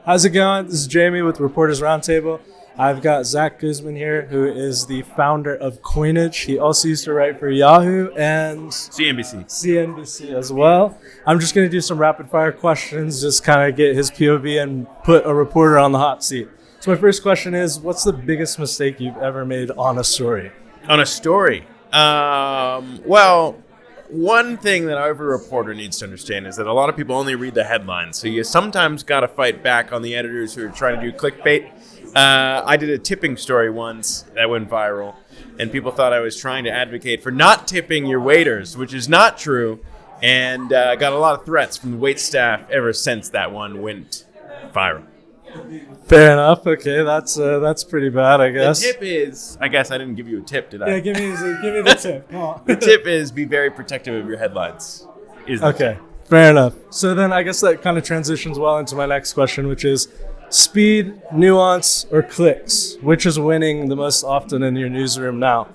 How's it going? This is Jamie with Reporters Roundtable. I've got Zac Guzman here, who is the founder of Coinage. He also used to write for Yahoo and CNBC as well. I'm just going to do some rapid fire questions, just kind of get his POV and put a reporter on the hot seat. So my first question is, what's the biggest mistake you've ever made on a story? On a story? Well, one thing that every reporter needs to understand is that a lot of people only read the headlines. So you sometimes got to fight back on the editors who are trying to do clickbait. I did a tipping story once that went viral, and people thought I was trying to advocate for not tipping your waiters, which is not true, and got a lot of threats from the wait staff ever since that one went viral. Fair enough. Okay, that's pretty bad, I guess. The tip is, I guess I didn't give you a tip, did I? Yeah, give me the tip. Come on. The tip is be very protective of your headlines. Okay, fair enough. So then I guess that kind of transitions well into my next question, which is speed, nuance, or clicks? Which is winning the most often in your newsroom now?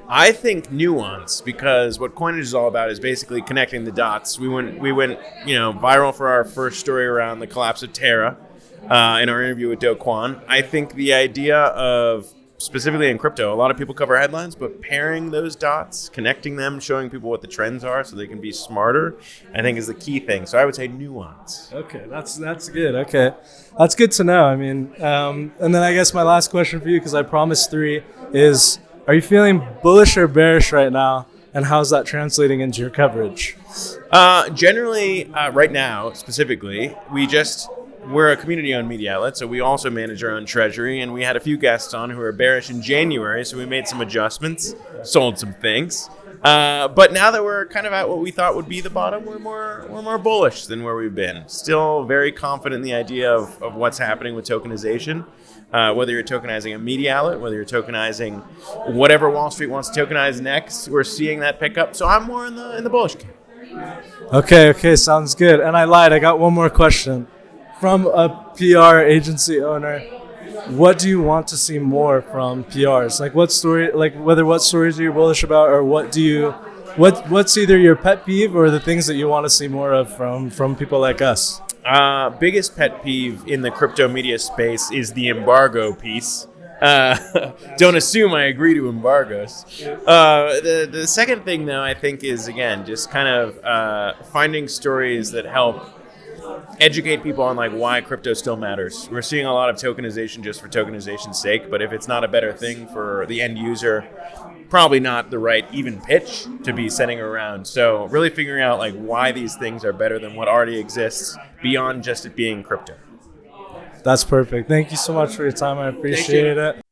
I think nuance, because what Coinage is all about is basically connecting the dots. We went viral for our first story around the collapse of Terra in our interview with Do Kwon. I think the idea of, specifically in crypto, a lot of people cover headlines, but pairing those dots, connecting them, showing people what the trends are so they can be smarter, I think is the key thing. So I would say nuance. Okay, that's good. Okay, that's good to know. I mean, and then I guess my last question for you, because I promised 3, is are you feeling bullish or bearish right now? And how's that translating into your coverage? Generally, right now, specifically, we're a community-owned media outlet, so we also manage our own treasury, and we had a few guests on who were bearish in January, so we made some adjustments, sold some things. But now that we're kind of at what we thought would be the bottom, we're more bullish than where we've been. Still very confident in the idea of what's happening with tokenization. Whether you're tokenizing a media outlet, whether you're tokenizing whatever Wall Street wants to tokenize next, we're seeing that pick up. So I'm more in the bullish camp. Okay, sounds good. And I lied. I got one more question. From a PR agency owner, what do you want to see more from PRs? Like what stories are you bullish about, or what's either your pet peeve or the things that you want to see more of from people like us? Biggest pet peeve in the crypto media space is the embargo piece. Don't assume I agree to embargoes. The second thing, though, I think is, again, just kind of finding stories that help educate people on why crypto still matters. We're seeing a lot of tokenization just for tokenization's sake, but if it's not a better thing for the end user, probably not the right even pitch to be sending around. So really figuring out why these things are better than what already exists beyond just it being crypto. That's perfect. Thank you so much for your time. I appreciate it.